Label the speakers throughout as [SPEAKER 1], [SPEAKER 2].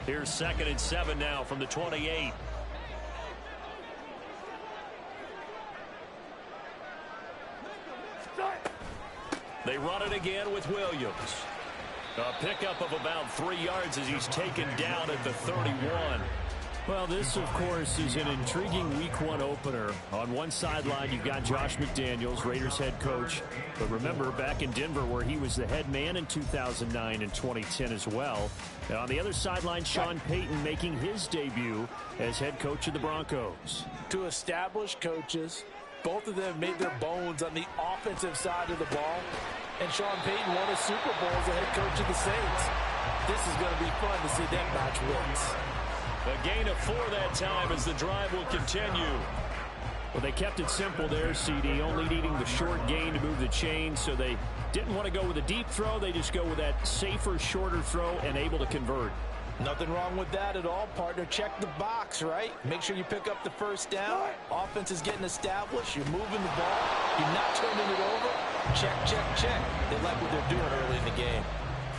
[SPEAKER 1] Here's 2nd and 7 now from the 28. They run it again with Williams. A pickup of about 3 yards as he's taken down at the 31.
[SPEAKER 2] Well, this, of course, is an intriguing Week 1 opener. On one sideline, you've got Josh McDaniels, Raiders head coach. But remember, back in Denver, where he was the head man in 2009 and 2010 as well. And on the other sideline, Sean Payton making his debut as head coach of the Broncos.
[SPEAKER 3] Two established coaches. Both of them made their bones on the offensive side of the ball. And Sean Payton won a Super Bowl as the head coach of the Saints. This is going to be fun to see them match wins.
[SPEAKER 1] A gain of 4 that time as the drive will continue.
[SPEAKER 2] Well, they kept it simple there, CD, only needing the short gain to move the chain, so they didn't want to go with a deep throw. They just go with that safer, shorter throw and able to convert.
[SPEAKER 3] Nothing wrong with that at all, partner. Check the box, right? Make sure you pick up the first down. Offense is getting established. You're moving the ball. You're not turning it over. Check, check, check. They like what they're doing early in the game.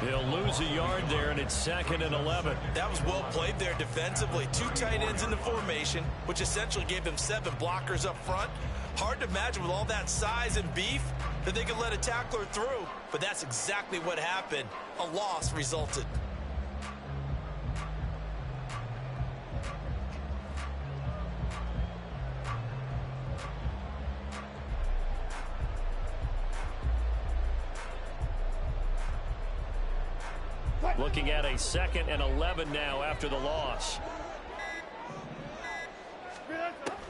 [SPEAKER 1] He'll lose a yard there, and it's 2nd and 11.
[SPEAKER 4] That was well played there defensively. 2 tight ends in the formation, which essentially gave them 7 blockers up front. Hard to imagine with all that size and beef that they could let a tackler through. But that's exactly what happened. A loss resulted.
[SPEAKER 1] Looking at a 2nd and 11 now after the loss.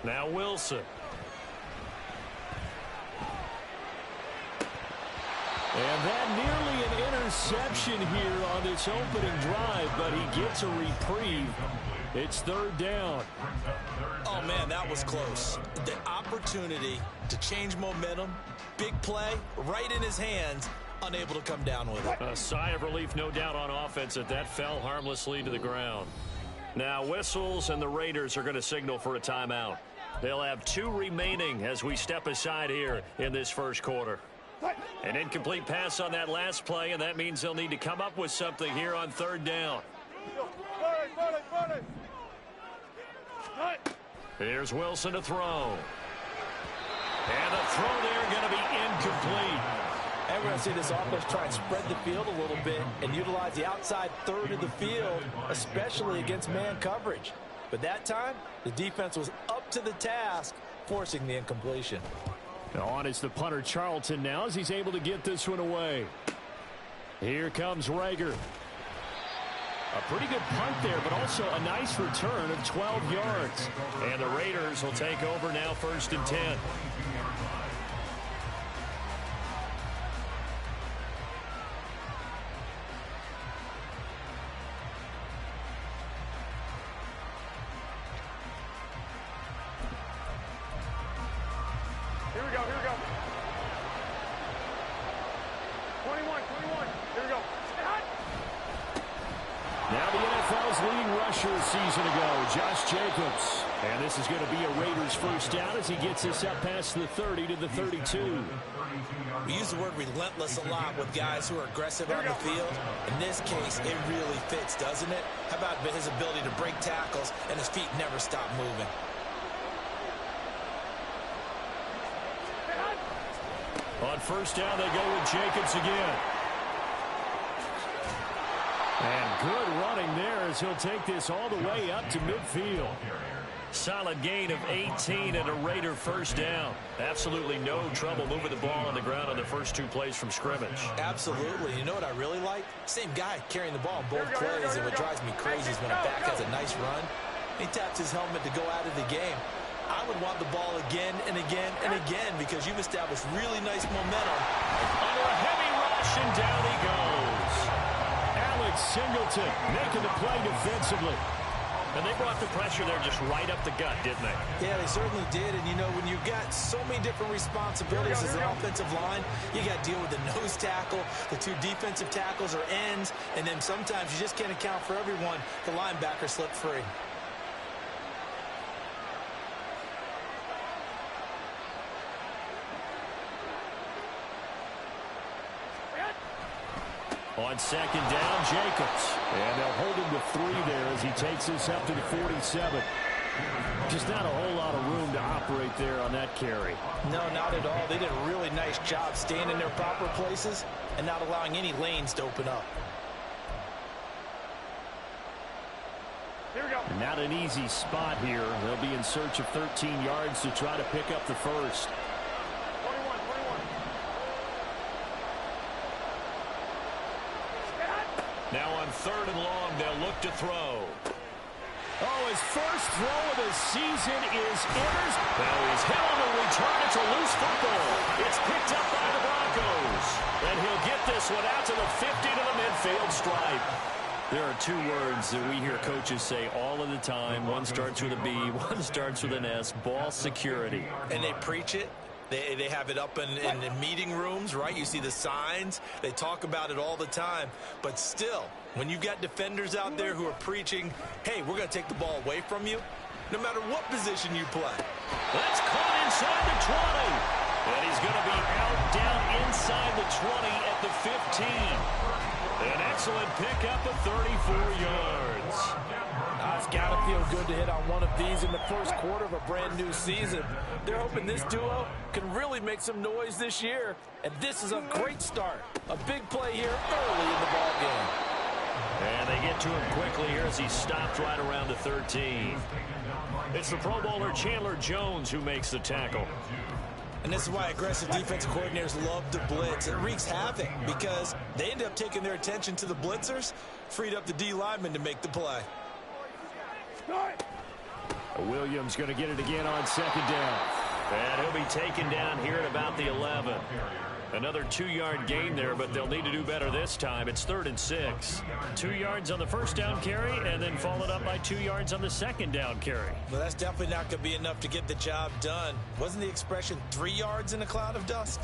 [SPEAKER 1] Now Wilson.
[SPEAKER 2] And that nearly an interception here on this opening drive, but he gets a reprieve. It's 3rd down.
[SPEAKER 4] Oh, man, that was close. The opportunity to change momentum, big play, right in his hands, unable to come down with it.
[SPEAKER 1] A sigh of relief, no doubt, on offense that fell harmlessly to the ground. Now whistles, and the Raiders are going to signal for a timeout. They'll have 2 remaining as we step aside here in this first quarter. An incomplete pass on that last play, and that means they'll need to come up with something here on 3rd down. Here's Wilson to throw. And the throw there going to be incomplete.
[SPEAKER 3] And we're going to see this offense try and spread the field a little bit and utilize the outside third of the field, especially against man coverage. But that time, the defense was up to the task, forcing the incompletion.
[SPEAKER 2] On is the punter Charlton now as he's able to get this one away. Here comes Rager. A pretty good punt there, but also a nice return of 12 yards.
[SPEAKER 1] And the Raiders will take over now, 1st and 10.
[SPEAKER 5] Here we go. 21. Here we go.
[SPEAKER 2] Now the NFL's leading rusher a season ago, Josh Jacobs. And this is going to be a Raiders first down as he gets this up past the 30 to the 32.
[SPEAKER 4] We use the word relentless a lot with guys who are aggressive on the field. In this case, it really fits, doesn't it? How about his ability to break tackles and his feet never stop moving?
[SPEAKER 1] On 1st down, they go with Jacobs again.
[SPEAKER 2] And good running there as he'll take this all the way up to midfield.
[SPEAKER 1] Solid gain of 18 and a Raider first down. Absolutely no trouble moving the ball on the ground on the first 2 plays from scrimmage.
[SPEAKER 4] Absolutely. You know what I really like? Same guy carrying the ball both plays. And what drives me crazy is when a back has a nice run, he taps his helmet to go out of the game. I would want the ball again and again and again because you've established really nice momentum.
[SPEAKER 1] Under a heavy rush, and down he goes.
[SPEAKER 2] Alex Singleton making the play defensively.
[SPEAKER 1] And they brought the pressure there just right up the gut, didn't they?
[SPEAKER 4] Yeah, they certainly did. And, you know, when you've got so many different responsibilities as an offensive line, you got to deal with the nose tackle, the 2 defensive tackles or ends, and then sometimes you just can't account for everyone. The linebacker slipped free.
[SPEAKER 2] On second down, Jacobs. And they'll hold him to 3 there as he takes this up to the 47. Just not a whole lot of room to operate there on that carry.
[SPEAKER 3] No, not at all. They did a really nice job staying in their proper places and not allowing any lanes to open up.
[SPEAKER 5] Here we go.
[SPEAKER 2] Not an easy spot here. They'll be in search of 13 yards to try to pick up the first.
[SPEAKER 5] 21.
[SPEAKER 1] Now on 3rd and long, they'll look to throw.
[SPEAKER 2] Oh, his first throw of the season is intercepted.
[SPEAKER 1] Now he's hit on the return. It's a loose football. It's picked up by the Broncos. And he'll get this one out to the 50 to the midfield stripe. There are 2 words that we hear coaches say all of the time. One starts with a B, one starts with an S. Ball security.
[SPEAKER 4] And they preach it. They have it up in meeting rooms, right? You see the signs. They talk about it all the time. But still, when you've got defenders out there who are preaching, hey, we're going to take the ball away from you, no matter what position you play.
[SPEAKER 1] That's caught inside the 20. And he's going to be out down inside the 20 at the 15. An excellent pickup of 34 yards.
[SPEAKER 3] It's got to feel good to hit on one of these in the first quarter of a brand new season. They're hoping this duo can really make some noise this year. And this is a great start. A big play here early in the ball game.
[SPEAKER 1] And they get to him quickly here as he stopped right around the 13. It's the Pro Bowler Chandler Jones who makes the tackle.
[SPEAKER 4] And this is why aggressive defensive coordinators love to blitz. It wreaks havoc because they end up taking their attention to the blitzers, freed up the D lineman to make the play.
[SPEAKER 2] Williams going to get it again on second down.
[SPEAKER 1] And he'll be taken down here at about the 11. Another 2-yard gain there, but they'll need to do better this time. It's 3rd and 6. 2 yards on the first down carry, and then followed up by 2 yards on the second down carry.
[SPEAKER 4] Well, that's definitely not going to be enough to get the job done. Wasn't the expression 3 yards in a cloud of dust?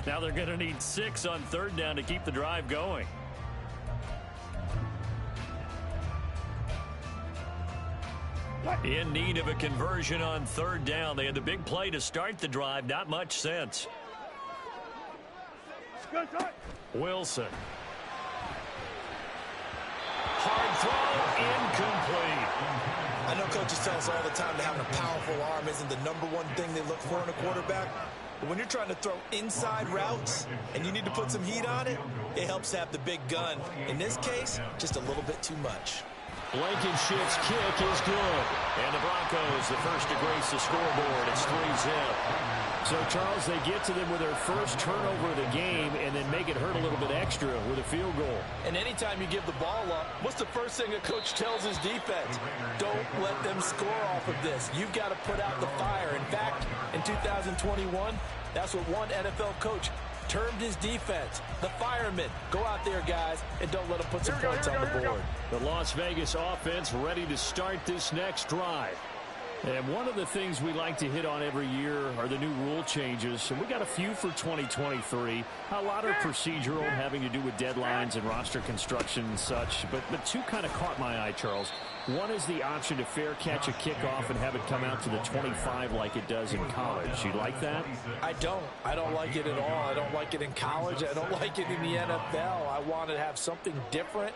[SPEAKER 1] Now they're going to need 6 on 3rd down to keep the drive going. In need of a conversion on 3rd down. They had the big play to start the drive. Not much sense. Wilson. Hard throw, incomplete.
[SPEAKER 4] I know coaches tell us all the time that having a powerful arm isn't the #1 thing they look for in a quarterback. But when you're trying to throw inside routes and you need to put some heat on it, it helps to have the big gun. In this case, just a little bit too much.
[SPEAKER 2] Blankenship's kick is good.
[SPEAKER 1] And the Broncos, the first to grace the scoreboard. It's 3-zip.
[SPEAKER 2] So, Charles, they get to them with their first turnover of the game and then make it hurt a little bit extra with a field goal.
[SPEAKER 3] And anytime you give the ball up, what's the first thing a coach tells his defense? Don't let them score off of this. You've got to put out the fire. In fact, in 2021, that's what one NFL coach termed his defense. The firemen. Go out there, guys, and don't let them put some points on the board.
[SPEAKER 2] The Las Vegas offense ready to start this next drive. And one of the things we like to hit on every year are the new rule changes. And we got a few for 2023. A lot are procedural, having to do with deadlines and roster construction and such. But 2 kind of caught my eye, Charles. One is the option to fair catch a kickoff and have it come out to the 25 like it does in college. You like that?
[SPEAKER 3] I don't. I don't like it at all. I don't like it in college. I don't like it in the NFL. I want to have something different.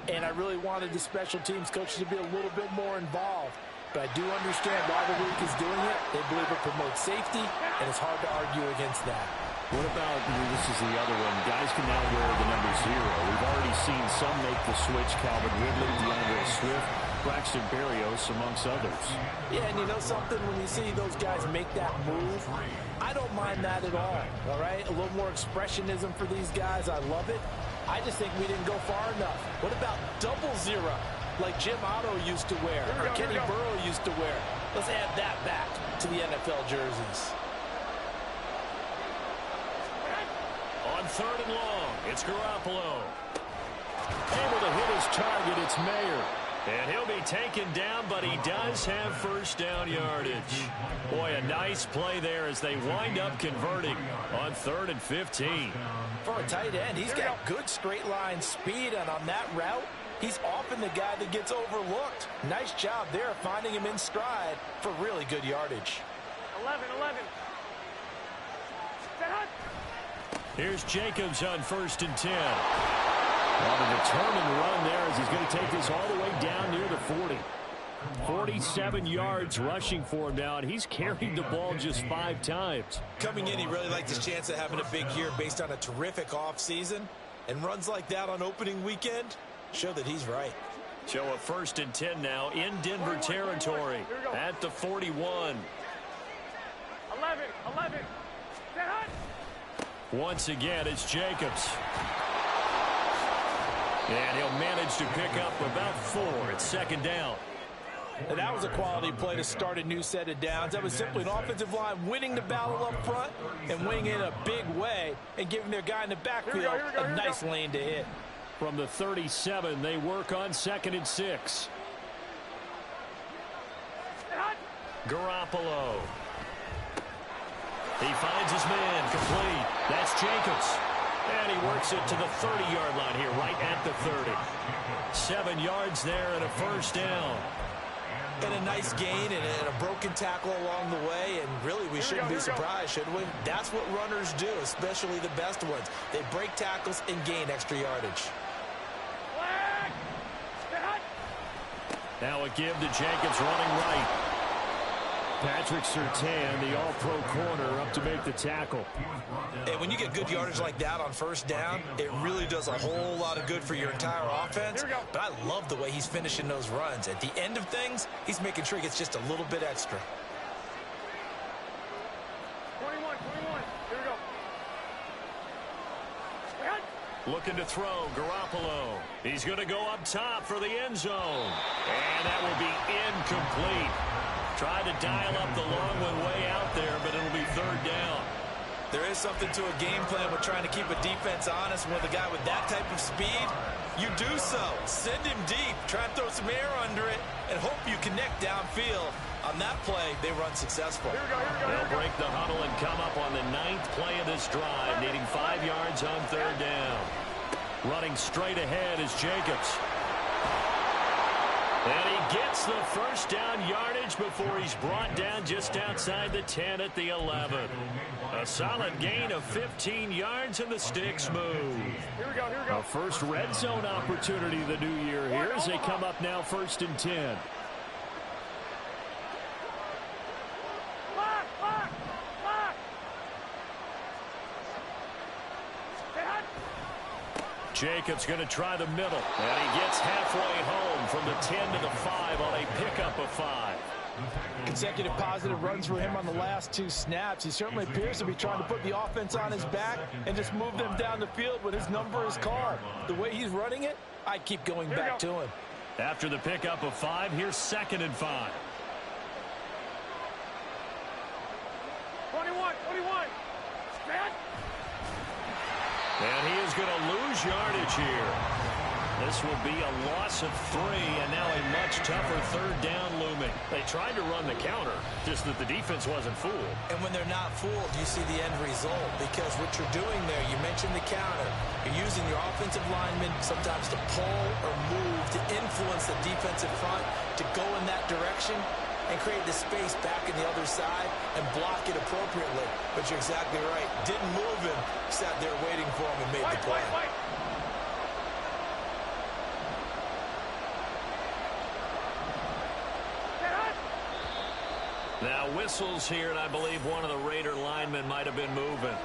[SPEAKER 3] And I really wanted the special teams coaches to be a little bit more involved. But I do understand why the league is doing it. They believe it promotes safety, and it's hard to argue against that.
[SPEAKER 2] What about, this is the other one, guys can now wear the number 0. We've already seen some make the switch, Calvin Ridley, DeAndre Swift, Braxton Berrios, amongst others.
[SPEAKER 3] Yeah, and you know something? When you see those guys make that move, I don't mind that at all right? A little more expressionism for these guys. I love it. I just think we didn't go far enough. What about 0? Like Jim Otto used to wear, or Kenny Burrow used to wear. Let's add that back to the NFL jerseys.
[SPEAKER 1] On 3rd and long, it's Garoppolo.
[SPEAKER 2] Able to hit his target, it's Mayer.
[SPEAKER 1] And he'll be taken down, but he does have first down yardage. Boy, a nice play there as they wind up converting on 3rd and 15.
[SPEAKER 3] For a tight end, he's got good straight line speed, and on that route, he's often the guy that gets overlooked. Nice job there finding him in stride for really good yardage.
[SPEAKER 5] 11.
[SPEAKER 1] Here's Jacobs on 1st and 10.
[SPEAKER 2] On a determined run there as he's going to take this all the way down near the 40. 47 yards rushing for him now, and he's carried the ball just 5 times.
[SPEAKER 3] Coming in, he really liked his chance of having a big year based on a terrific offseason. And runs like that on opening weekend show that he's right.
[SPEAKER 1] So a 1st and 10 now in Denver territory at the 41.
[SPEAKER 5] 11.
[SPEAKER 1] Once again, it's Jacobs. And he'll manage to pick up about 4. It's 2nd down.
[SPEAKER 3] And that was a quality play to start a new set of downs. That was simply an offensive line winning the battle up front and winning it in a big way and giving their guy in the backfield a nice lane to hit.
[SPEAKER 2] From the 37, they work on 2nd and 6.
[SPEAKER 1] Garoppolo. He finds his man complete. That's Jacobs. And he works it to the 30-yard line here, right at the 30. 7 yards there and a 1st down.
[SPEAKER 3] And a nice gain and a broken tackle along the way. And really, we shouldn't be surprised, should we? That's what runners do, especially the best ones. They break tackles and gain extra yardage.
[SPEAKER 1] Now a give to Jacobs running right.
[SPEAKER 2] Patrick Surtain, the all-pro corner, up to make the tackle.
[SPEAKER 3] And when you get good yardage like that on 1st down, it really does a whole lot of good for your entire offense. But I love the way he's finishing those runs. At the end of things, he's making sure he gets just a little bit extra.
[SPEAKER 5] 21. Here we go.
[SPEAKER 1] Looking to throw, Garoppolo. He's going to go up top for the end zone. And that will be incomplete. Tried to dial up the long one way out there, but it'll be 3rd down.
[SPEAKER 3] There is something to a game plan with trying to keep a defense honest. With a guy with that type of speed, you do so. Send him deep. Try and throw some air under it and hope you connect downfield. On that play, they run successful.
[SPEAKER 1] They'll break the huddle and come up on the 9th play of this drive, needing 5 yards on 3rd down. Running straight ahead is Jacobs. And he gets the 1st down yardage before he's brought down just outside the 10 at the 11. A solid gain of 15 yards and the sticks move.
[SPEAKER 5] Here we go.
[SPEAKER 2] A first red zone opportunity the new year here as they come up now 1st and 10.
[SPEAKER 1] Jacobs going to try the middle. And he gets halfway home from the 10 to the 5 on a pickup of 5.
[SPEAKER 3] Consecutive positive runs for him on the last 2 snaps. He certainly appears to be trying to put the offense on his back and just move them down the field when his number is called. The way he's running it, I keep going back to him.
[SPEAKER 1] After the pickup of 5, here's 2nd and 5.
[SPEAKER 5] 21.
[SPEAKER 1] And he is going to lose yardage here. This will be a loss of 3, and now a much tougher 3rd down looming. They tried to run the counter, just that the defense wasn't fooled.
[SPEAKER 3] And when they're not fooled, you see the end result. Because what you're doing there, you mentioned the counter. You're using your offensive linemen sometimes to pull or move to influence the defensive front to go in that direction and create the space back in the other side and block it appropriately. But you're exactly right. Didn't move him, sat there waiting for him and made the play.
[SPEAKER 1] Now whistles here, and I believe one of the Raider linemen might have been moving.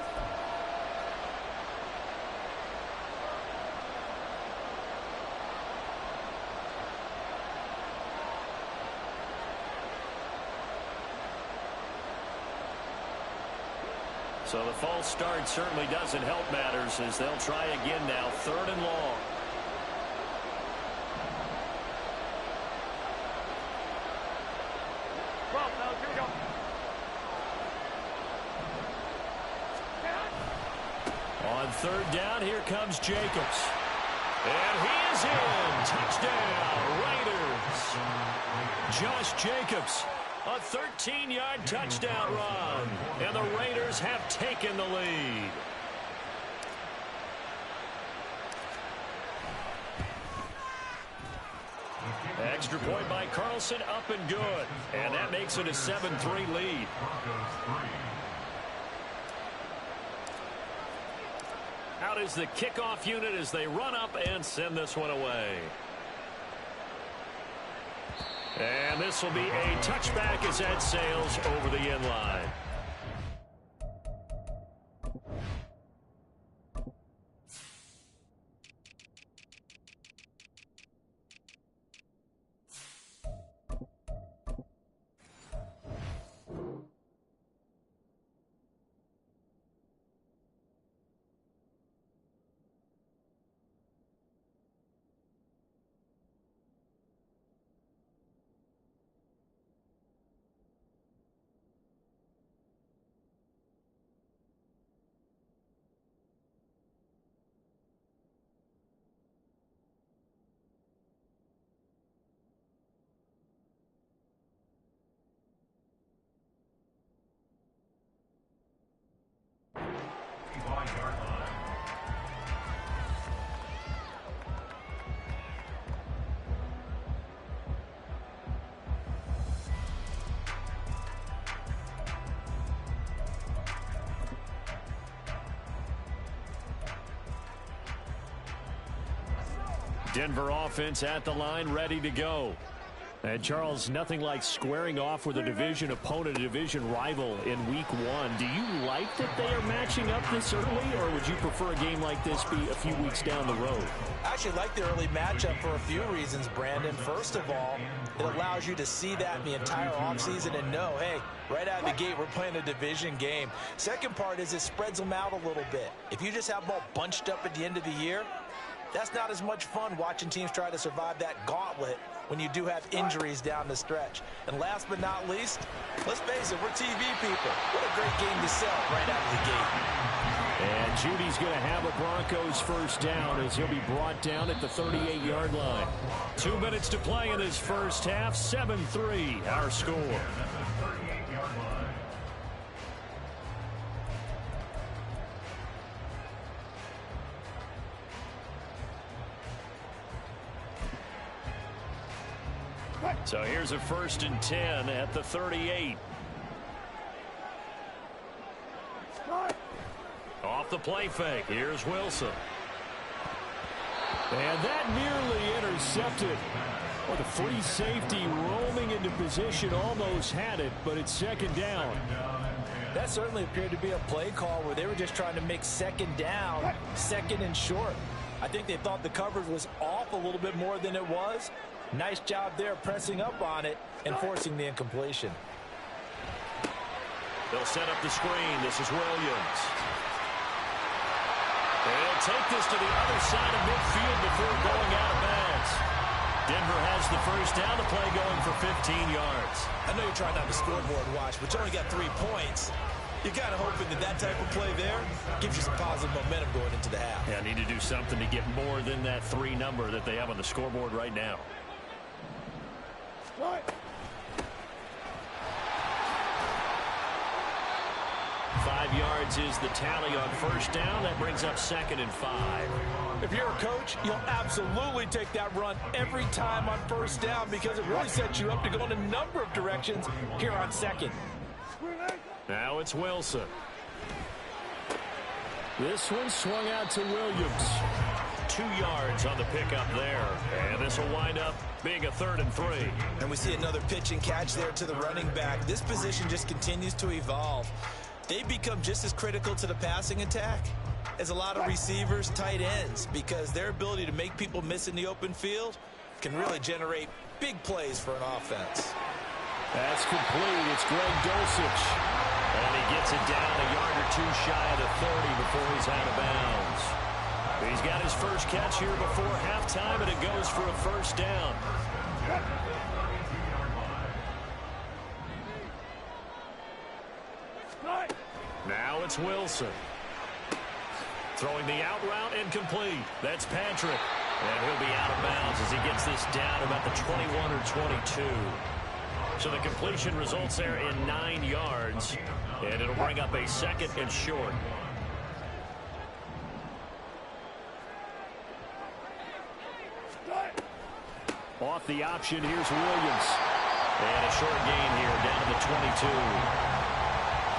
[SPEAKER 1] So the false start certainly doesn't help matters as they'll try again now, 3rd and long. On 3rd down, here comes Jacobs. And he is in. Touchdown, Raiders. Josh Jacobs, a 13-yard touchdown run. And the Raiders have taken the lead. Extra point by Carlson, up and good. And that makes it a 7-3 lead. Out is the kickoff unit as they run up and send this one away. And this will be a touchback as that sails over the end line. Denver offense at the line, ready to go. And Charles, nothing like squaring off with a division opponent, a division rival in week one. Do you like that they are matching up this early, or would you prefer a game like this be a few weeks down the road?
[SPEAKER 3] I actually like the early matchup for a few reasons, Brandon. First of all, it allows you to see that in the entire offseason and know, hey, right out of the gate, we're playing a division game. Second part is it spreads them out a little bit. If you just have them all bunched up at the end of the year, that's not as much fun watching teams try to survive that gauntlet when you do have injuries down the stretch. And last but not least, let's face it, we're TV people. What a great game to sell right out of the gate.
[SPEAKER 2] And Judy's going to have a Broncos first down as he'll be brought down at the 38-yard line.
[SPEAKER 1] 2 minutes to play in this first half. 7-3 our score. So here's a 1st and 10 at the 38. Off the play fake. Here's Wilson.
[SPEAKER 2] And that nearly intercepted. Well, the free safety roaming into position almost had it, but it's 2nd down.
[SPEAKER 3] That certainly appeared to be a play call where they were just trying to make 2nd down, 2nd and short. I think they thought the coverage was off a little bit more than it was. Nice job there pressing up on it and forcing the incompletion.
[SPEAKER 1] They'll set up the screen. This is Williams. They'll take this to the other side of midfield before going out of bounds. Denver has the first down, the play going for 15 yards.
[SPEAKER 3] I know you're trying not to scoreboard watch, but you only got 3 points. You're kind of hoping that that type of play there gives you some positive momentum going into the half.
[SPEAKER 1] Yeah, need to do something to get more than that 3 number that they have on the scoreboard right now. 5 yards is the tally on first down. That brings up 2nd and 5.
[SPEAKER 3] If you're a coach, you'll absolutely take that run every time on first down because it really sets you up to go in a number of directions here on 2nd.
[SPEAKER 1] Now it's Wilson.
[SPEAKER 2] This one swung out to Williams.
[SPEAKER 1] 2 yards on the pickup there. And this will wind up being a 3rd and 3.
[SPEAKER 3] And we see another pitch and catch there to the running back. This position just continues to evolve. They become just as critical to the passing attack as a lot of receivers, tight ends, because their ability to make people miss in the open field can really generate big plays for an offense.
[SPEAKER 2] That's complete. It's Greg Dulcich.
[SPEAKER 1] And he gets it down a yard or 2 shy of the 30 before he's out of bounds. He's got his first catch here before halftime, and it goes for a first down. Now it's Wilson. Throwing the out route incomplete. That's Patrick. And he'll be out of bounds as he gets this down about the 21 or 22. So the completion results there in 9 yards. And it'll bring up a 2nd and short.
[SPEAKER 2] Off the option, here's Williams.
[SPEAKER 1] And a short gain here down to the 22.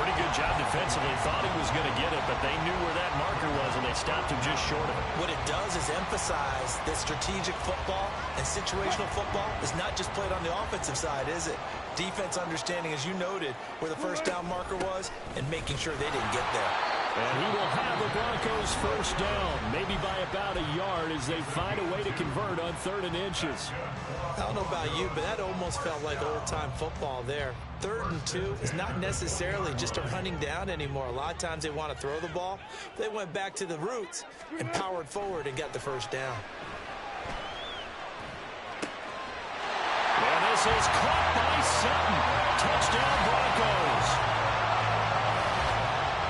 [SPEAKER 1] pretty good job defensively. Thought he was going to get it, but they knew where that marker was, and they stopped him just short of it.
[SPEAKER 4] What it does is emphasize that strategic football and situational football is not just played on the offensive side, is it? Defense understanding, as you noted, where the first down marker was and making sure they didn't get there.
[SPEAKER 2] And he will have the Broncos first down, maybe by about a yard as they find a way to convert on 3rd and inches.
[SPEAKER 3] I don't know about you, but that almost felt like old-time football there. 3rd and 2 is not necessarily just a running down anymore. A lot of times they want to throw the ball. They went back to the roots and powered forward and got the first down.
[SPEAKER 2] And this is caught by Sutton. Touchdown, Broncos.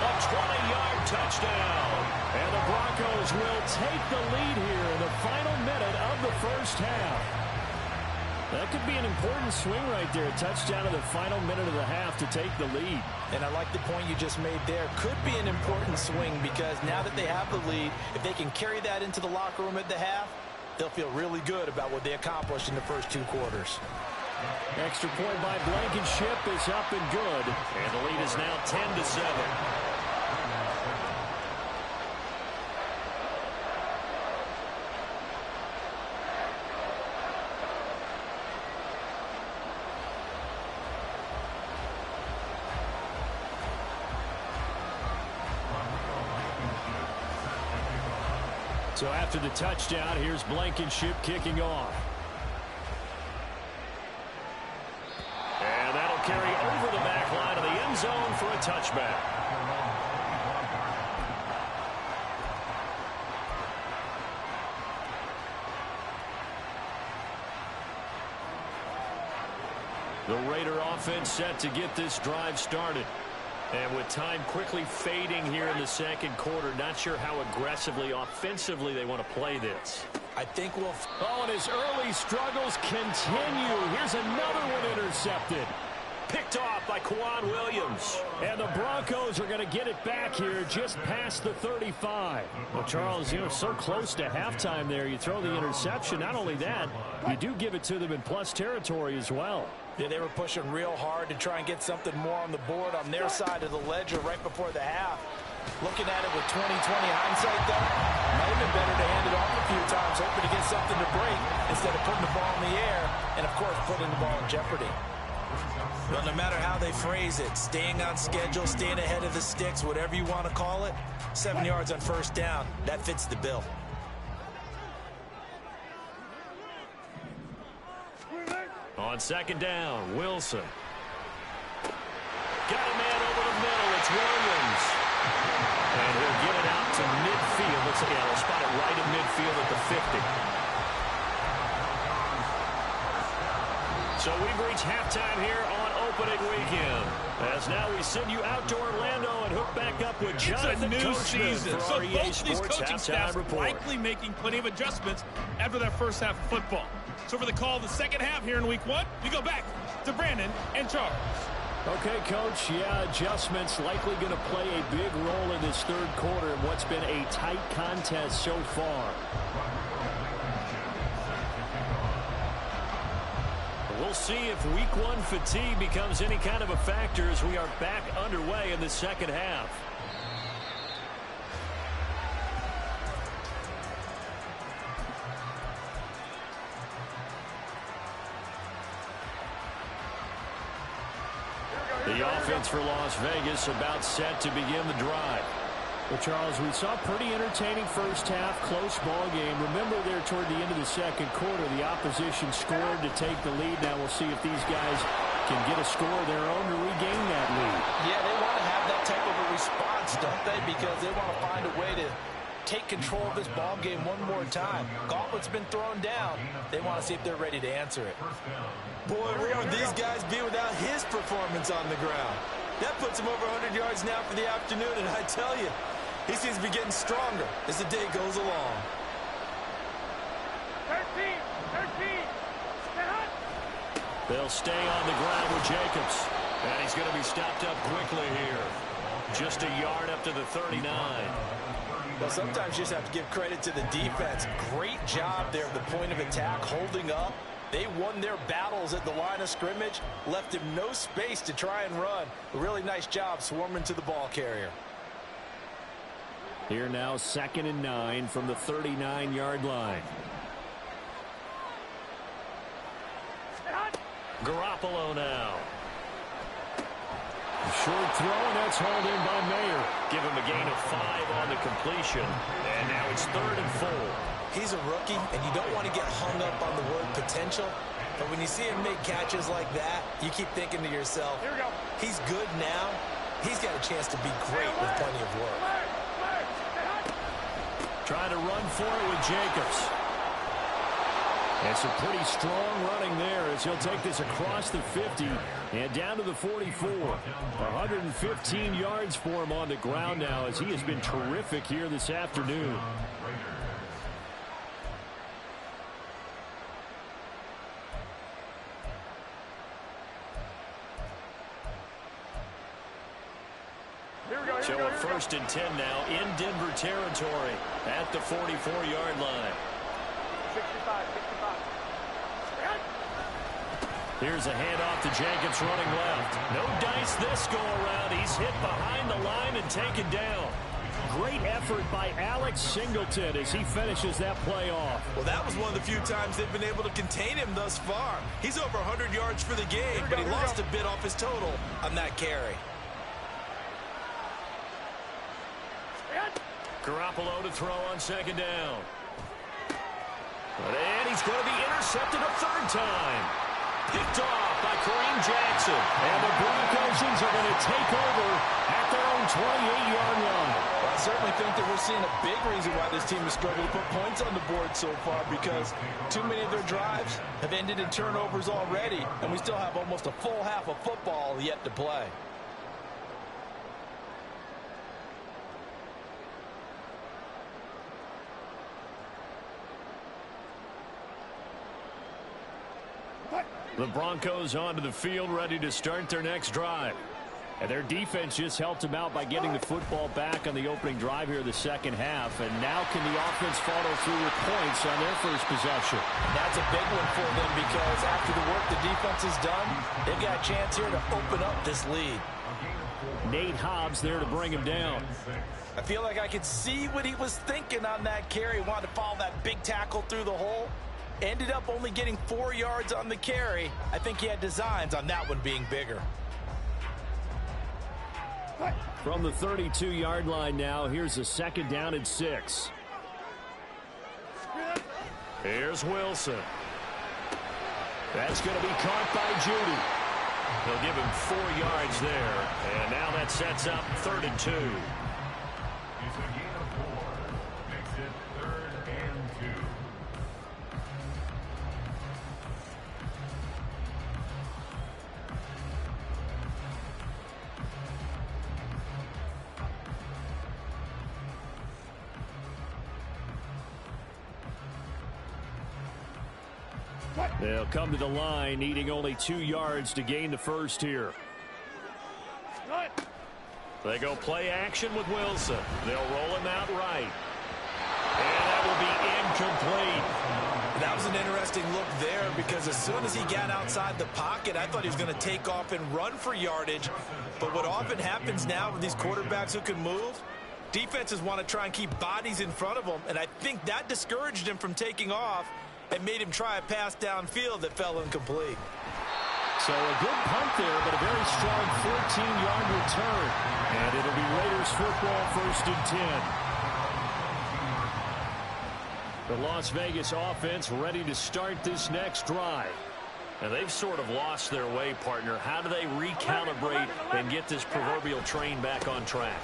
[SPEAKER 2] A 20-yard touchdown. And the Broncos will take the lead here in the final minute of the first half. That could be an important swing right there. A touchdown in the final minute of the half to take the lead.
[SPEAKER 3] And I like the point you just made there. Could be an important swing because now that they have the lead, if they can carry that into the locker room at the half, they'll feel really good about what they accomplished in the first 2 quarters.
[SPEAKER 2] Extra point by Blankenship is up and good.
[SPEAKER 1] And the lead is now 10-7.
[SPEAKER 2] So after the touchdown, here's Blankenship kicking off.
[SPEAKER 1] And that'll carry over the back line of the end zone for a touchback. The Raider offense set to get this drive started. And with time quickly fading here in the second quarter, not sure how aggressively, offensively they want to play this.
[SPEAKER 3] I think we'll...
[SPEAKER 2] Oh, and his early struggles continue. Here's another one intercepted.
[SPEAKER 1] Picked off by Kwan Williams.
[SPEAKER 2] And the Broncos are going to get it back here just past the 35. Well, Charles, so close to halftime there. You throw the interception. Not only that, you do give it to them in plus territory as well.
[SPEAKER 3] Yeah, they were pushing real hard to try and get something more on the board on their side of the ledger right before the half. Looking at it with 20/20 hindsight, though, might have been better to hand it off a few times, hoping to get something to break instead of putting the ball in the air and, of course, putting the ball in jeopardy. Well, no matter how they phrase it, staying on schedule, staying ahead of the sticks, whatever you want to call it, 7 yards on first down, that fits the bill.
[SPEAKER 1] On second down, Wilson. Got a man over the middle. It's Williams. And he'll get it out to midfield. Looks like he'll spot it right in midfield at the 50. So we've reached halftime here on opening weekend. As now we send you out to Orlando and hook back up with Jonathan
[SPEAKER 6] It's a new
[SPEAKER 1] Coachman
[SPEAKER 6] season,
[SPEAKER 1] for
[SPEAKER 6] so
[SPEAKER 1] REA
[SPEAKER 6] both of these
[SPEAKER 1] Sports
[SPEAKER 6] coaching
[SPEAKER 1] Halftime
[SPEAKER 6] staffs
[SPEAKER 1] Report.
[SPEAKER 6] likely making plenty of adjustments after that first half of football. So for the call of the second half here in week 1, we go back to Brandon and Charles.
[SPEAKER 2] Okay, Coach, yeah, adjustments likely going to play a big role in this third quarter in what's been a tight contest so far.
[SPEAKER 1] We'll see if week 1 fatigue becomes any kind of a factor as we are back underway in the second half. The offense for Las Vegas about set to begin the drive.
[SPEAKER 2] Well, Charles, we saw a pretty entertaining first half, close ball game. Remember there toward the end of the second quarter, the opposition scored to take the lead. Now we'll see if these guys can get a score of their own to regain that lead.
[SPEAKER 3] Yeah, they want to have that type of a response, don't they? Because they want to find a way to take control of this ball game one more time. Gauntlet's been thrown down. They want to see if they're ready to answer it.
[SPEAKER 4] Boy, where would these guys be without his performance on the ground? That puts him over 100 yards now for the afternoon, and I tell you, he seems to be getting stronger as the day goes along.
[SPEAKER 5] 13, stand.
[SPEAKER 1] They'll stay on the ground with Jacobs. And he's going to be stopped up quickly here. Just a yard up to the 39.
[SPEAKER 3] Well, sometimes you just have to give credit to the defense. Great job there at the point of attack, holding up, They won their battles at the line of scrimmage, left him no space to try and run. A really nice job swarming to the ball carrier.
[SPEAKER 2] Here now, 2nd and 9 from the 39-yard line.
[SPEAKER 1] Garoppolo now.
[SPEAKER 2] Short throw, and that's hauled in by Mayer.
[SPEAKER 1] Give him a gain of 5 on the completion. And now it's 3rd and 4.
[SPEAKER 4] He's a rookie, and you don't want to get hung up on the word potential. But when you see him make catches like that, you keep thinking to yourself, he's good now. He's got a chance to be great with plenty of work.
[SPEAKER 2] Trying to run for it with Jacobs. And some pretty strong running there as he'll take this across the 50 and down to the 44. 115 yards for him on the ground now as he has been terrific here this afternoon.
[SPEAKER 1] So a 1st and 10 now in Denver territory at the 44-yard line.
[SPEAKER 5] 65.
[SPEAKER 1] Here's a handoff to Jacobs running left. No dice this go around. He's hit behind the line and taken down.
[SPEAKER 2] Great effort by Alex Singleton as he finishes that play off.
[SPEAKER 4] Well, that was one of the few times they've been able to contain him thus far. He's over 100 yards for the game, but he lost a bit off his total on that carry.
[SPEAKER 1] Garoppolo to throw on 2nd down. And he's going to be intercepted a 3rd time. Picked off by Kareem Jackson.
[SPEAKER 2] And the Broncos are going to take over at their own 28-yard line.
[SPEAKER 3] Well, I certainly think that we're seeing a big reason why this team has struggled to put points on the board so far, because too many of their drives have ended in turnovers already, and we still have almost a full half of football yet to play.
[SPEAKER 2] The Broncos onto the field, ready to start their next drive. And their defense just helped them out by getting the football back on the opening drive here in the 2nd half. And now can the offense follow through with points on their first possession?
[SPEAKER 3] That's a big one for them, because after the work the defense has done, they've got a chance here to open up this lead.
[SPEAKER 2] Nate Hobbs there to bring him down.
[SPEAKER 3] I feel like I could see what he was thinking on that carry. He wanted to follow that big tackle through the hole. Ended up only getting 4 yards on the carry. I think he had designs on that one being bigger.
[SPEAKER 2] From the 32-yard line now, here's a 2nd down and 6.
[SPEAKER 1] Here's Wilson. That's going to be caught by Judy. They'll give him 4 yards there. And now that sets up 3rd and 2.
[SPEAKER 2] They'll come to the line, needing only 2 yards to gain the first here.
[SPEAKER 1] They go play action with Wilson. They'll roll him out right. And that will be incomplete.
[SPEAKER 4] That was an interesting look there, because as soon as he got outside the pocket, I thought he was going to take off and run for yardage. But what often happens now with these quarterbacks who can move, defenses want to try and keep bodies in front of them, and I think that discouraged him from taking off and made him try a pass downfield that fell incomplete.
[SPEAKER 2] So a good punt there, but a very strong 14-yard return. And it'll be Raiders football, 1st and 10. The Las Vegas offense ready to start this next drive.
[SPEAKER 1] And they've sort of lost their way, partner. How do they recalibrate and get this proverbial train back on track?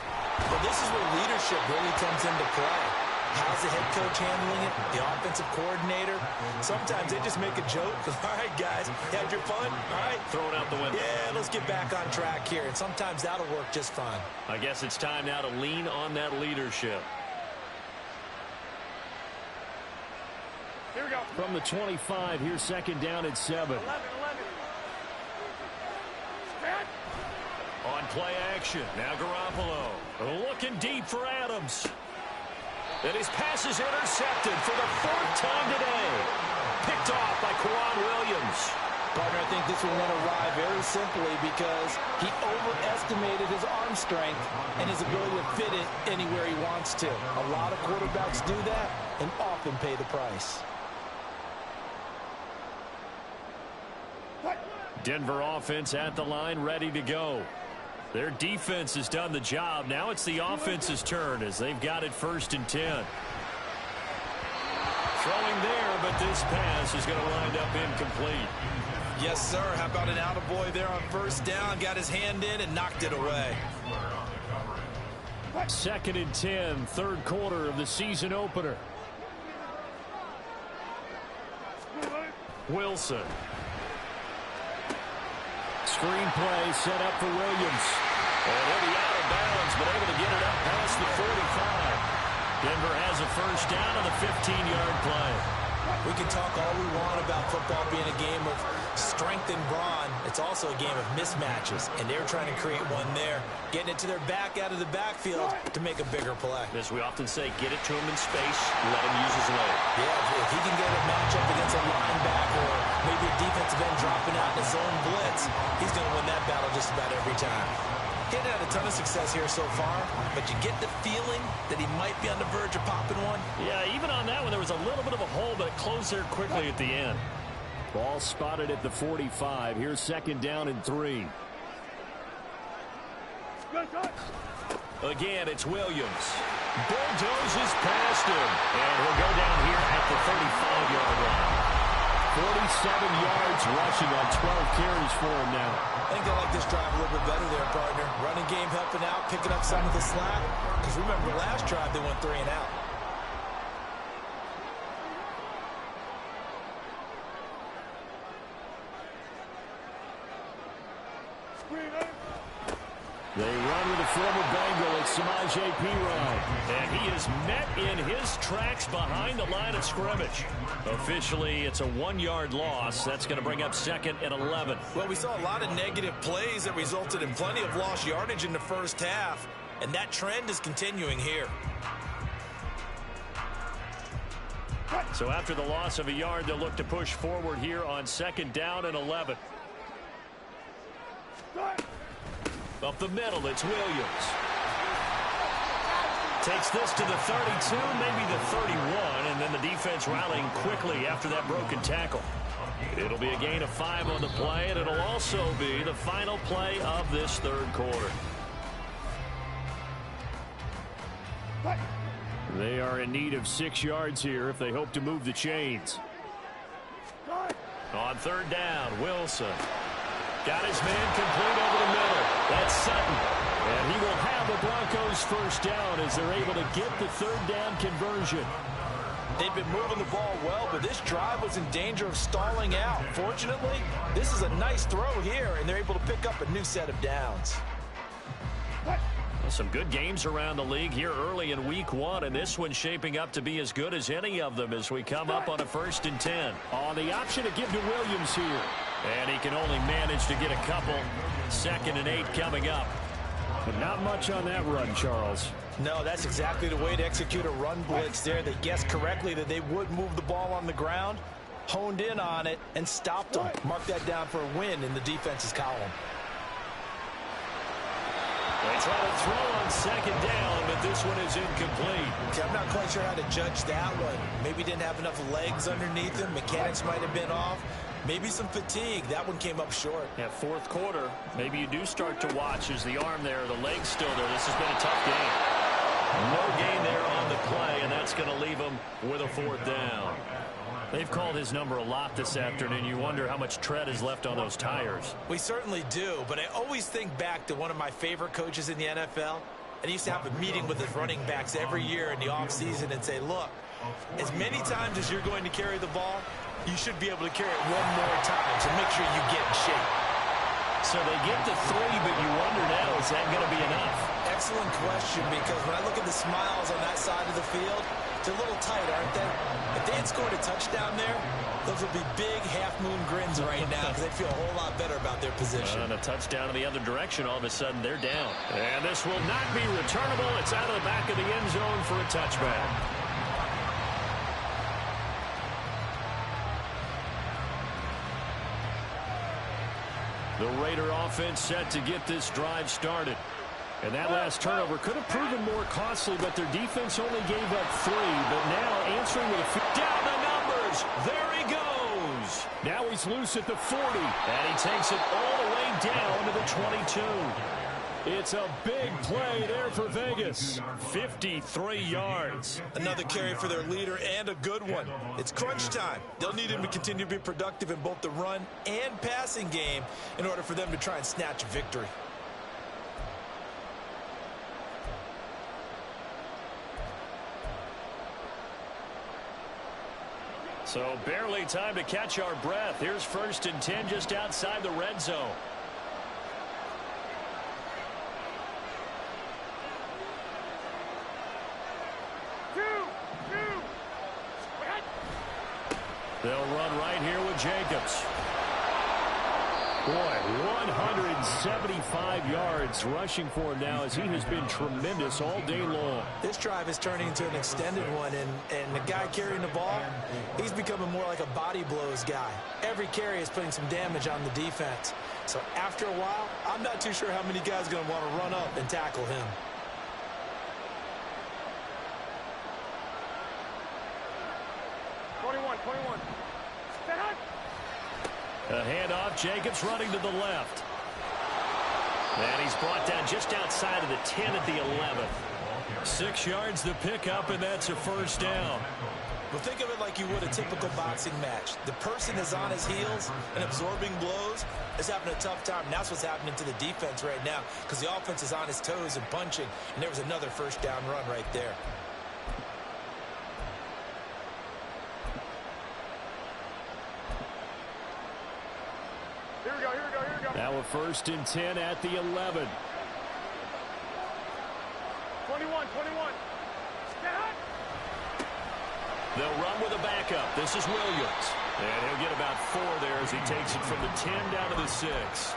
[SPEAKER 4] Well, this is where leadership really comes into play. How's the head coach handling it? The offensive coordinator? Sometimes they just make a joke. All right, guys, you had your fun? All right.
[SPEAKER 1] Throw it out the window.
[SPEAKER 4] Yeah, let's get back on track here. And sometimes that'll work just fine.
[SPEAKER 1] I guess it's time now to lean on that leadership.
[SPEAKER 5] Here we go.
[SPEAKER 2] From the 25, here's 2nd down and 7.
[SPEAKER 5] 11.
[SPEAKER 1] On play action, now Garoppolo. Looking deep for Adams. And his pass is intercepted for the 4th time today. Picked off by Quan Williams. Williams.
[SPEAKER 3] Partner, I think this one went awry very simply because he overestimated his arm strength and his ability to fit it anywhere he wants to. A lot of quarterbacks do that and often pay the price.
[SPEAKER 2] Denver offense at the line, ready to go. Their defense has done the job. Now it's the offense's turn as they've got it 1st and 10. Throwing there, but this pass is going to wind up incomplete.
[SPEAKER 4] Yes, sir. How about an attaboy there on 1st down? Got his hand in and knocked it away.
[SPEAKER 2] 2nd and 10, 3rd quarter of the season opener.
[SPEAKER 1] Wilson.
[SPEAKER 2] Screen play set up for Williams.
[SPEAKER 1] And he'll be out of bounds, but able to get it up past the 45. Denver has a 1st down on the 15-yard play.
[SPEAKER 4] We can talk all we want about football being a game of strength and brawn. It's also a game of mismatches, and they're trying to create one there, getting it to their back out of the backfield to make a bigger play.
[SPEAKER 1] As we often say, get it to him in space, let him use his leg.
[SPEAKER 4] Yeah, if he can get a matchup against a linebacker or maybe a defensive end dropping out in a zone blitz, he's going to win that battle just about every time. He hasn't had a ton of success here so far, but you get the feeling that he might be on the verge of popping one.
[SPEAKER 1] Yeah, even on that one, there was a little bit of a hole, but it closed there quickly at the end.
[SPEAKER 2] Ball spotted at the 45. Here's 2nd down and 3.
[SPEAKER 1] Again, it's Williams. Bulldozes past him, and he'll go down here at the 35-yard line.
[SPEAKER 2] 47 yards rushing on 12 carries for him now.
[SPEAKER 4] I think they like this drive a little bit better there, partner. Running game helping out, picking up some of the slack. Because remember, last drive they went 3 and out.
[SPEAKER 2] They run with a former Bengal. It's Samaje Perine.
[SPEAKER 1] And he is met in his tracks behind the line of scrimmage. Officially, it's a 1-yard loss. That's going to bring up 2nd and 11.
[SPEAKER 4] Well, we saw a lot of negative plays that resulted in plenty of lost yardage in the 1st half. And that trend is continuing here.
[SPEAKER 1] So after the loss of a yard, they'll look to push forward here on 2nd down and 11. Up the middle, it's Williams. Takes this to the 32, maybe the 31, and then the defense rallying quickly after that broken tackle. It'll be a gain of 5 on the play, and it'll also be the final play of this 3rd quarter.
[SPEAKER 2] They are in need of 6 yards here if they hope to move the chains.
[SPEAKER 1] On 3rd down, Wilson. Got his man complete over the middle. That's Sutton. And he will have the Broncos 1st down as they're able to get the 3rd down conversion.
[SPEAKER 3] They've been moving the ball well, but this drive was in danger of stalling out. Fortunately, this is a nice throw here, and they're able to pick up a new set of downs.
[SPEAKER 1] Some good games around the league here early in week 1, and this one's shaping up to be as good as any of them as we come up on a 1st and 10.
[SPEAKER 2] The option to give to Williams here.
[SPEAKER 1] And he can only manage to get a couple. 2nd and 8 coming up.
[SPEAKER 2] But not much on that run, Charles.
[SPEAKER 3] No, that's exactly the way to execute a run blitz there. They guessed correctly that they would move the ball on the ground, honed in on it, and stopped them. Mark that down for a win in the defense's column.
[SPEAKER 1] They try to throw on 2nd down, but this one is incomplete.
[SPEAKER 4] Okay, I'm not quite sure how to judge that one. Maybe didn't have enough legs underneath him. Mechanics might have been off. Maybe some fatigue. That one came up short.
[SPEAKER 1] Yeah, 4th quarter, maybe you do start to watch as the arm there, the leg's still there. This has been a tough game. No gain there on the play, and that's going to leave them with a 4th down. They've called his number a lot this afternoon. You wonder how much tread is left on those tires.
[SPEAKER 4] We certainly do, but I always think back to one of my favorite coaches in the NFL. And he used to have a meeting with his running backs every year in the offseason and say, look, as many times as you're going to carry the ball, you should be able to carry it one more time, so make sure you get in shape.
[SPEAKER 1] So they get to 3, but you wonder now, is that going to be enough?
[SPEAKER 4] Excellent question, because when I look at the smiles on that side of the field, they're a little tight, aren't they? If they had scored a touchdown there, those would be big half-moon grins right now because they feel a whole lot better about their position.
[SPEAKER 1] And a touchdown in the other direction, all of a sudden they're down. And this will not be returnable. It's out of the back of the end zone for a touchback. The Raider offense set to get this drive started. And that last turnover could have proven more costly, but their defense only gave up 3. But now answering with a down the numbers. There he goes. Now he's loose at the 40. And he takes it all the way down to the 22. It's a big play there for Vegas. 53 yards.
[SPEAKER 4] Another carry for their leader and a good one. It's crunch time. They'll need him to continue to be productive in both the run and passing game in order for them to try and snatch a victory.
[SPEAKER 1] So barely time to catch our breath. Here's 1st and 10 just outside the red zone. They'll run right here with Jacobs. Boy, 175 yards rushing for him now as he has been tremendous all day long.
[SPEAKER 3] This drive is turning into an extended one, and the guy carrying the ball, he's becoming more like a body blows guy. Every carry is putting some damage on the defense. So after a while, I'm not too sure how many guys are going to want to run up and tackle him.
[SPEAKER 1] A handoff, Jacobs running to the left. And he's brought down just outside of the 10 at the 11th. 6 yards to pick up, and that's a 1st down.
[SPEAKER 3] Well, think of it like you would a typical boxing match. The person is on his heels and absorbing blows is having a tough time. And that's what's happening to the defense right now because the offense is on his toes and punching. And there was another 1st down run right there.
[SPEAKER 1] Now a 1st and 10 at the 11.
[SPEAKER 5] 21.
[SPEAKER 1] They'll run with a backup. This is Williams. And he'll get about 4 there as he takes it from the 10 down to the 6.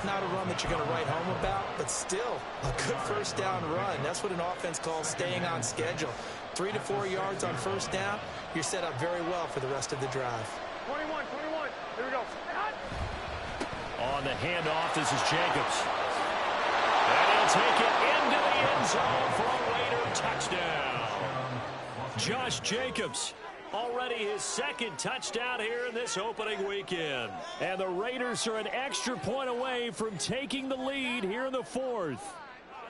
[SPEAKER 3] Not a run that you're going to write home about, but still a good 1st down run. That's what an offense calls staying on schedule. 3 to 4 yards on 1st down, you're set up very well for the rest of the drive.
[SPEAKER 5] 21. Here we go.
[SPEAKER 1] On the handoff, this is Jacobs. And he'll take it into the end zone for a Raider touchdown. Josh Jacobs, already his 2nd touchdown here in this opening weekend. And the Raiders are an extra point away from taking the lead here in the 4th.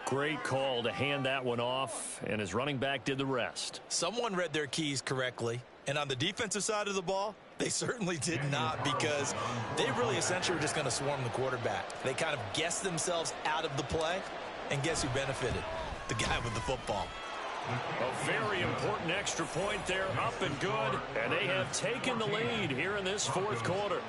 [SPEAKER 1] Great call to hand that one off, and his running back did the rest.
[SPEAKER 4] Someone read their keys correctly, and on the defensive side of the ball, they certainly did not because they really essentially were just going to swarm the quarterback. They kind of guessed themselves out of the play, and guess who benefited? The guy with the football.
[SPEAKER 1] A very important extra point there, up and good, and they have taken the lead here in this 4th quarter.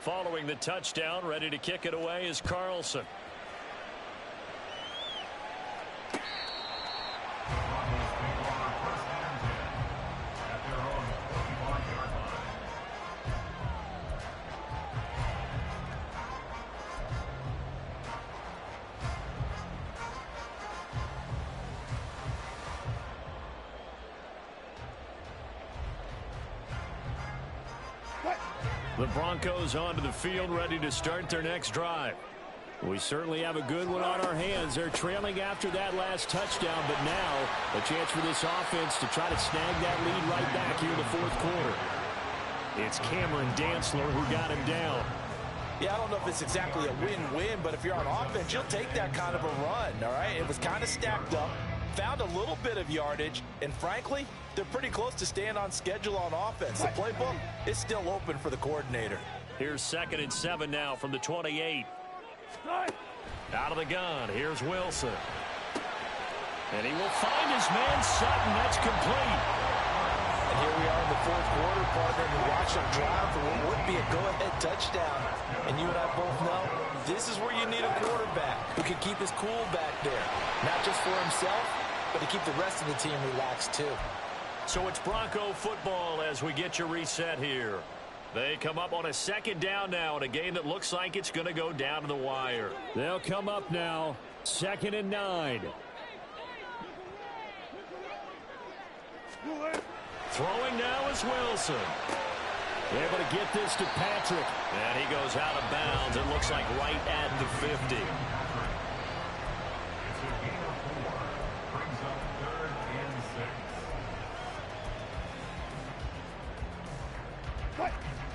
[SPEAKER 1] Following the touchdown, ready to kick it away is Carlson. The Broncos onto the field, ready to start their next drive. We certainly have a good one on our hands. They're trailing after that last touchdown, but now a chance for this offense to try to snag that lead right back here in the 4th quarter. It's Cameron Dantzler who got him down.
[SPEAKER 3] Yeah, I don't know if it's exactly a win-win, but if you're on offense, you'll take that kind of a run, all right? It was kind of stacked up, found a little bit of yardage, and frankly, they're pretty close to staying on schedule on offense. The playbook is still open for the coordinator.
[SPEAKER 1] Here's 2nd and 7 now from the 28. Out of the gun, here's Wilson. And he will find his man Sutton. That's complete.
[SPEAKER 3] And here we are in the 4th quarter, partner, and we watch them drive for what would be a go-ahead touchdown. And you and I both know this is where you need a quarterback who can keep his cool back there. Not just for himself, but to keep the rest of the team relaxed too.
[SPEAKER 1] So it's Bronco football as we get you reset here. They come up on a 2nd down now in a game that looks like it's going to go down to the wire. They'll come up now, 2nd and 9. Throwing now is Wilson.
[SPEAKER 2] Able to get this to Patrick.
[SPEAKER 1] And he goes out of bounds. It looks like right at the 50.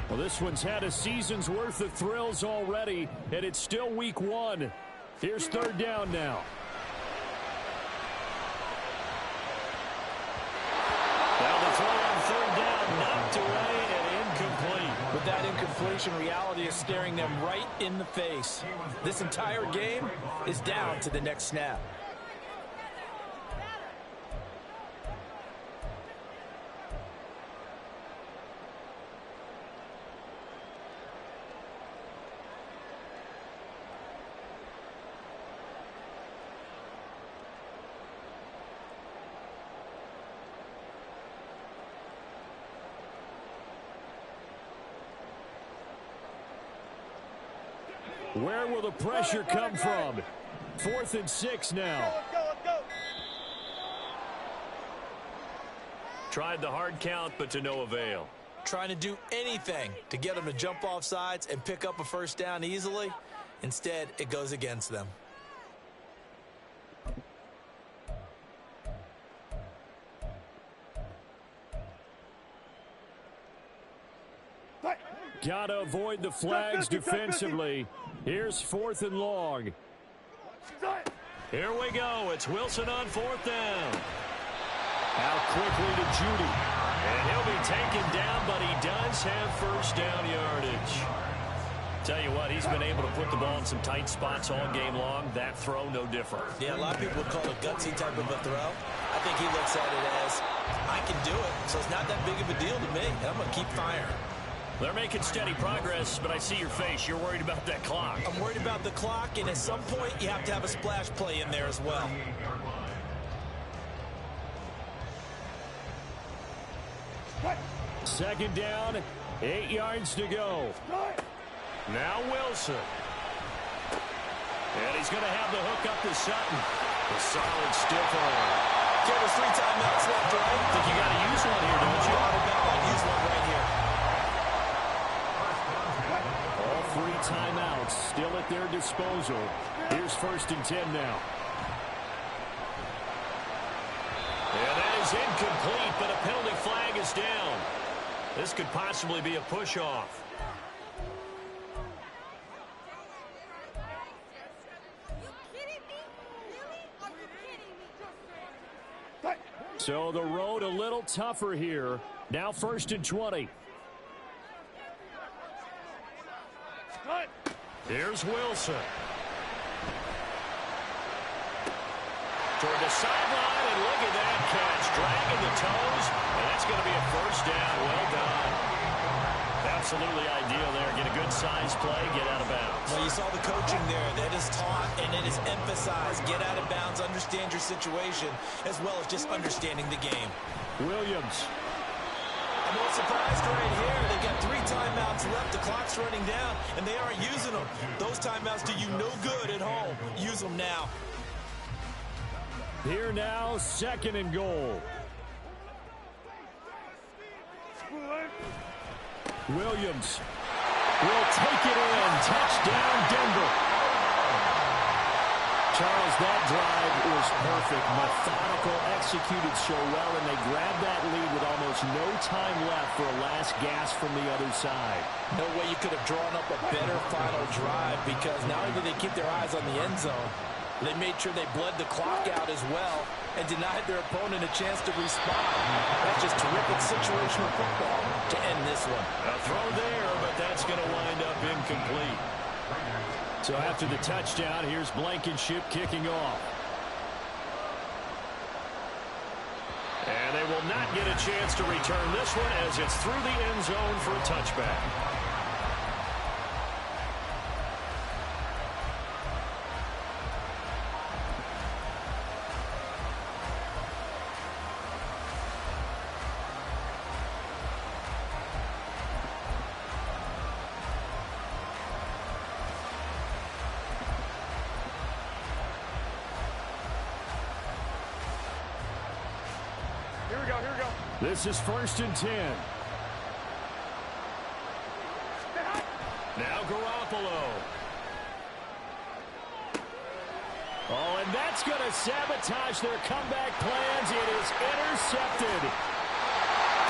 [SPEAKER 2] Well, this one's had a season's worth of thrills already, and it's still week 1. Here's third down now.
[SPEAKER 1] Now the throw on third down, knocked away and incomplete.
[SPEAKER 3] But that incompletion reality is staring them right in the face. This entire game is down to the next snap.
[SPEAKER 2] Where will the pressure come from? 4th and 6 now.
[SPEAKER 5] Let's go.
[SPEAKER 1] Tried the hard count, but to no avail.
[SPEAKER 4] Trying to do anything to get them to jump off sides and pick up a first down easily. Instead, it goes against them.
[SPEAKER 2] Gotta avoid the flags defensively. Here's 4th and long.
[SPEAKER 1] Here we go. It's Wilson on 4th down.
[SPEAKER 2] Out quickly to Judy.
[SPEAKER 1] And he'll be taken down, but he does have first down yardage. Tell you what, he's been able to put the ball in some tight spots all game long. That throw, no different.
[SPEAKER 4] Yeah, a lot of people would call it a gutsy type of a throw. I think he looks at it as, I can do it, so it's not that big of a deal to me, and I'm going to keep firing.
[SPEAKER 1] They're making steady progress, but I see your face. You're worried about that clock.
[SPEAKER 4] I'm worried about the clock, and at some point, you have to have a splash play in there as well.
[SPEAKER 2] Second down, 8 yards to go.
[SPEAKER 1] Now Wilson. And he's going to have the hook up to Sutton. A solid stiff arm.
[SPEAKER 4] Get us 3 timeouts left, right?
[SPEAKER 1] I think you got to use one here, don't you?
[SPEAKER 4] I'll use one right here.
[SPEAKER 2] All 3 timeouts still at their disposal. Here's 1st and 10 now.
[SPEAKER 1] And that is incomplete, but a penalty flag is down. This could possibly be a push-off.
[SPEAKER 2] So the road a little tougher here. Now 1st and 20.
[SPEAKER 1] Here's Wilson. Toward the sideline, and look at that catch. Dragging the toes, and that's going to be a first down. Well done. Absolutely ideal there. Get a good size play, get out of bounds.
[SPEAKER 4] Well, you saw the coaching there. That is taught and it is emphasized. Get out of bounds, understand your situation, as well as just understanding the game.
[SPEAKER 2] Williams.
[SPEAKER 4] I'm a little surprised right here. They got 3 timeouts left. The clock's running down, and they aren't using them. Those timeouts do you no good at home. Use them now.
[SPEAKER 2] Here now, 2nd and goal. Williams will take it in. Touchdown, Denver. Charles, that drive was perfect. Methodical, executed so well, and they grabbed that lead with almost no time left for a last gasp from the other side.
[SPEAKER 3] No way you could have drawn up a better final drive, because not only did they keep their eyes on the end zone, they made sure they bled the clock out as well and denied their opponent a chance to respond. That's just terrific situational football to end this one.
[SPEAKER 1] A throw there, but that's going to wind up incomplete.
[SPEAKER 2] So after the touchdown, here's Blankenship kicking off.
[SPEAKER 1] And they will not get a chance to return this one as it's through the end zone for a touchback.
[SPEAKER 2] This is 1st and 10.
[SPEAKER 1] Now Garoppolo.
[SPEAKER 2] Oh, and that's going to sabotage their comeback plans. It is intercepted.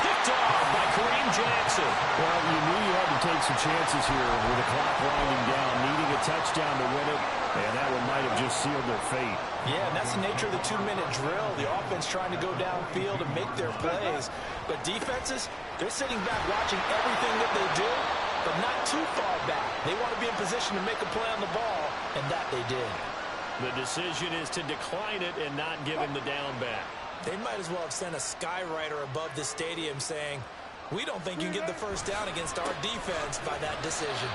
[SPEAKER 1] Picked off by Kareem Jackson.
[SPEAKER 2] Well, you knew you had to take some chances here with the clock winding down, needing a touchdown to win it, and that one might have just sealed their fate.
[SPEAKER 3] Yeah, and that's the nature of the 2-minute drill. The offense trying to go downfield and make their plays. But defenses, they're sitting back watching everything that they do, but not too far back. They want to be in position to make a play on the ball, and that they did.
[SPEAKER 1] The decision is to decline it and not give him the down back.
[SPEAKER 4] They might as well have sent a skywriter above the stadium saying, we don't think you can get the first down against our defense by that decision.